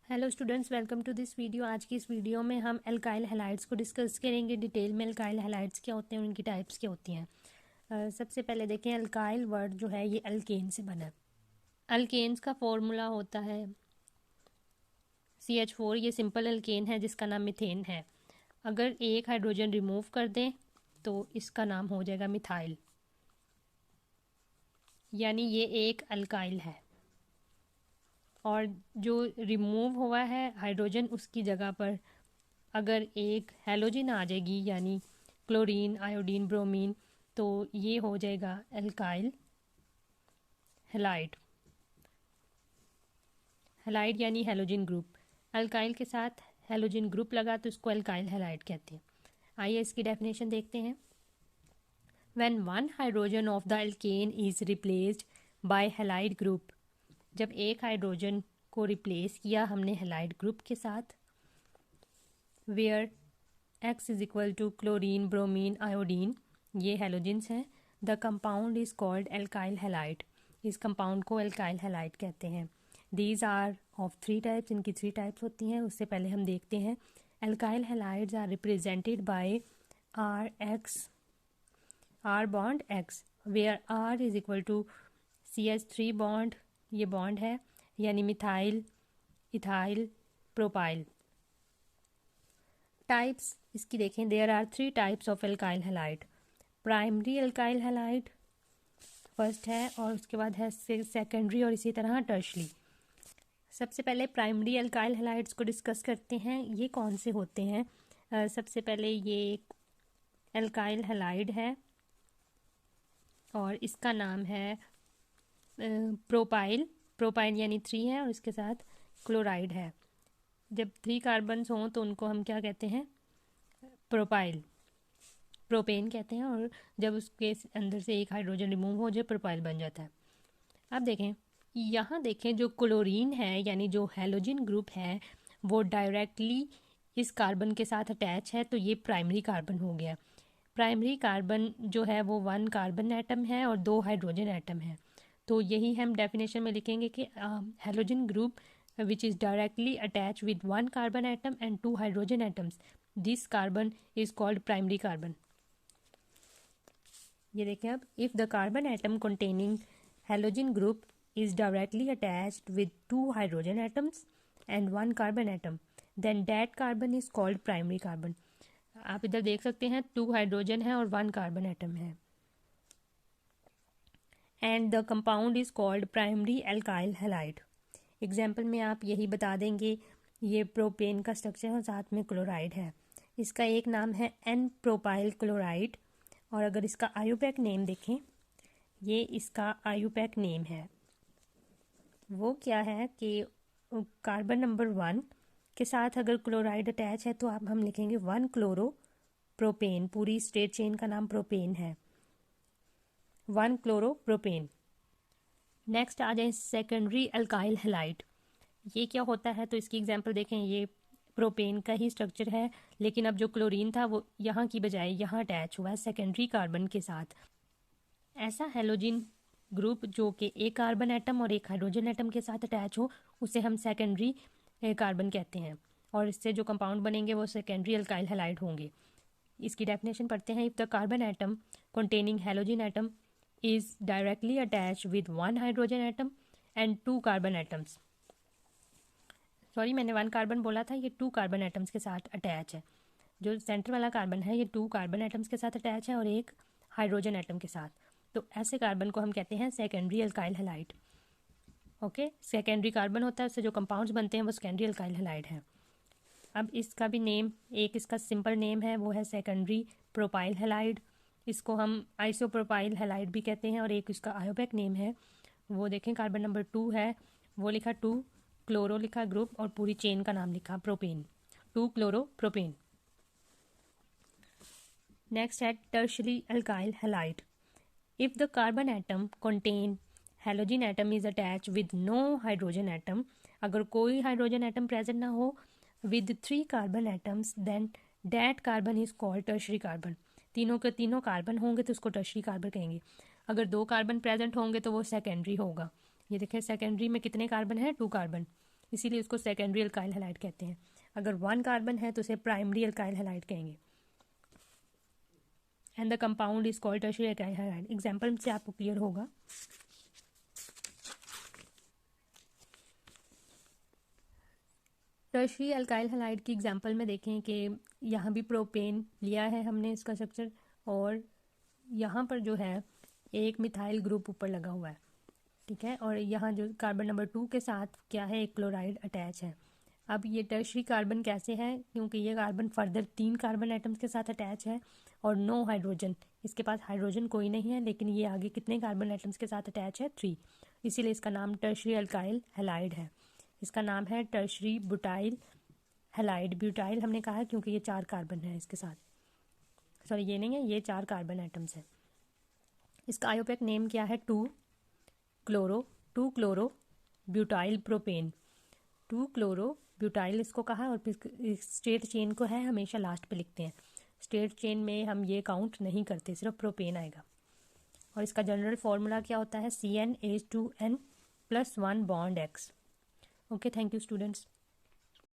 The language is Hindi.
Hello students, welcome to this video. आज की इस वीडियो में हम एल्काइल हैलाइड्स को डिस्कस करेंगे डिटेल में। एल्काइल हैलाइड्स क्या होते हैं, उनकी टाइप्स क्या होती हैं। सबसे पहले देखें, एल्काइल वर्ड जो है ये अल्केन से बना है। अल्केन्स का फॉर्मूला होता है CH4। ये सिंपल अल्केन है जिसका नाम मीथेन है। अगर एक हाइड्रोजन रिमूव कर दें तो इसका नाम हो जाएगा मिथाइल, यानी ये एक अल्काइल है। और जो रिमूव हुआ है हाइड्रोजन, उसकी जगह पर अगर एक हैलोजन आ जाएगी, यानी क्लोरीन, आयोडीन, ब्रोमीन, तो ये हो जाएगा एल्काइल हैलाइड। हैलाइड यानी हैलोजन ग्रुप। अल्काइल के साथ हैलोजन ग्रुप लगा तो इसको एल्काइल हैलाइड कहते हैं। आइए इसकी डेफिनेशन देखते हैं। When one hydrogen of the alkene is replaced by halide group, जब एक हाइड्रोजन को रिप्लेस किया हमने हैलाइड ग्रुप के साथ, where X is equal to chlorine, bromine, iodine, ये हैलोजेंस हैं, the compound is called alkyl halide. इस कंपाउंड को एल्काइल हैलाइड कहते हैं। These are of three types, इनकी थ्री टाइप्स होती हैं। उससे पहले हम देखते हैं alkyl halides are represented by R bond X, where R is equal to CH3 bond, ये बॉन्ड है, यानी मिथाइल, इथाइल, प्रोपाइल। टाइप्स इसकी देखें, there are three types of alkyl halide. Primary alkyl halide first है, और उसके बाद है सेकेंडरी, और इसी तरह टर्शरी। सबसे पहले प्राइमरी एल्काइल हैलाइड्स को डिस्कस करते हैं। ये कौन से होते हैं? सबसे पहले ये एक एल्काइल हैलाइड है और इसका नाम है प्रोपाइल। प्रोपाइल यानी 3 है और इसके साथ क्लोराइड है। जब 3 कार्बन्स हों तो उनको हम क्या कहते हैं? प्रोपाइल, प्रोपेन कहते हैं। और जब उसके अंदर से एक हाइड्रोजन रिमूव हो जाए प्रोपाइल बन जाता है। अब देखें, यहाँ देखें, जो क्लोरीन है यानी जो हैलोजन ग्रुप है वो डायरेक्टली इस कार्बन के साथ अटैच है, तो ये प्राइमरी कार्बन हो गया। प्राइमरी कार्बन जो है वो 1 कार्बन एटम है और 2 हाइड्रोजन एटम है। तो यही हम डेफिनेशन में लिखेंगे कि halogen group which is directly attached with 1 carbon atom and 2 hydrogen atoms, this carbon is called primary carbon. ये देखें अब, if the carbon atom containing halogen group is directly attached with 2 hydrogen atoms and 1 carbon atom, then that carbon is called primary carbon. आप इधर देख सकते हैं 2 हाइड्रोजन है और 1 कार्बन एटम है। and the compound is called primary alkyl halide. Example में आप यही बता देंगे, ये प्रोपेन का स्ट्रक्चर है और साथ में क्लोराइड है। इसका एक नाम है एन प्रोपाइल क्लोराइड, और अगर इसका आयुपैक नेम देखें, ये इसका आयुपैक नेम है। वो क्या है कि कार्बन नंबर 1 के साथ अगर क्लोराइड अटैच है तो आप हम लिखेंगे 1 क्लोरो प्रोपेन। पूरी स्ट्रेट चेन का नाम प्रोपेन है, 1 क्लोरो प्रोपेन। नेक्स्ट आ जाए सेकेंडरी अल्काइल हैलाइड। ये क्या होता है? तो इसकी एग्जांपल देखें, ये प्रोपेन का ही स्ट्रक्चर है, लेकिन अब जो क्लोरीन था वो यहाँ की बजाय यहाँ अटैच हुआ है सेकेंडरी कार्बन के साथ। ऐसा हैलोजन ग्रुप जो कि एक कार्बन एटम और एक हाइड्रोजन एटम के साथ अटैच हो, उसे हम सेकेंडरी कार्बन कहते हैं, और इससे जो कंपाउंड बनेंगे वो सेकेंडरी अल्काइल हैलाइड होंगे। इसकी डेफिनेशन पढ़ते हैं। If the carbon atom containing halogen atom is directly attached with 1 hydrogen atom and 2 carbon atoms. Sorry, मैंने 1 कार्बन बोला था, ये 2 कार्बन एटम्स के साथ अटैच है। जो सेंटर वाला कार्बन है ये 2 कार्बन एटम्स के साथ अटैच है और एक हाइड्रोजन एटम के साथ। तो ऐसे कार्बन को हम कहते हैं secondary alkyl halide. Okay, secondary carbon होता है, उससे जो कंपाउंड्स बनते हैं वो सेकेंडरी अल्काइल हैलाइड है। अब इसका भी नेम, एक इसका सिंपल नेम है वो है सेकेंडरी प्रोपाइल हैलाइड। इसको हम आइसोप्रोपाइल हैलाइड भी कहते हैं। और एक इसका आयोपैक नेम है, वो देखें, कार्बन नंबर 2 है, वो लिखा 2 क्लोरो लिखा ग्रुप, और पूरी चेन का नाम लिखा प्रोपेन, 2 क्लोरो प्रोपेन। नेक्स्ट है tertiary alkyl halide. If the carbon atom contain halogen atom is attach with no hydrogen atom, अगर कोई हाइड्रोजन एटम प्रेजेंट ना हो with 3 carbon atoms, then that carbon is called tertiary carbon. तीनों के तीनों कार्बन होंगे तो उसको टर्शरी कार्बन कहेंगे। अगर 2 कार्बन प्रेजेंट होंगे तो वो सेकेंडरी होगा। ये देखें, सेकेंडरी में कितने कार्बन हैं? 2 कार्बन। इसीलिए उसको सेकेंडरी अल्काइल हैलाइड कहते हैं। अगर 1 कार्बन है तो उसे प्राइमरी अल्काइल हैलाइड कहेंगे। And the compound is called tertiary alkyl halide. Example से आपको क्लियर होगा। टर्शियरी अल्काइल हैलाइड की एग्जांपल में देखें कि यहाँ भी प्रोपेन लिया है हमने इसका स्ट्रक्चर, और यहाँ पर जो है एक मिथाइल ग्रुप ऊपर लगा हुआ है, ठीक है। और यहाँ जो कार्बन नंबर 2 के साथ क्या है, एक क्लोराइड अटैच है। अब ये टर्शियरी कार्बन कैसे है, क्योंकि ये कार्बन फर्दर 3 कार्बन एटम्स के साथ अटैच है और नो हाइड्रोजन, इसके पास हाइड्रोजन कोई नहीं है, लेकिन ये आगे कितने कार्बन एटम्स के साथ अटैच है, 3। इसीलिए इसका नाम टर्शियरी अल्काइल हैलाइड है। इसका नाम है टर्शियरी ब्यूटाइल हैलाइड। ब्यूटाइल हमने कहा है क्योंकि ये 4 कार्बन है इसके साथ, सॉरी ये नहीं है, ये 4 कार्बन एटम्स है। इसका आयोपेक नेम क्या है, 2 chloro butyl propane. 2 chloro butyl इसको कहा, और फिर स्टेट चेन को है हमेशा लास्ट पे लिखते हैं। स्टेट चेन में हम ये काउंट नहीं करते, सिर्फ प्रोपेन आएगा। और इसका जनरल फॉर्मूला क्या होता है, CnH2n+1 bond X। Okay, thank you students.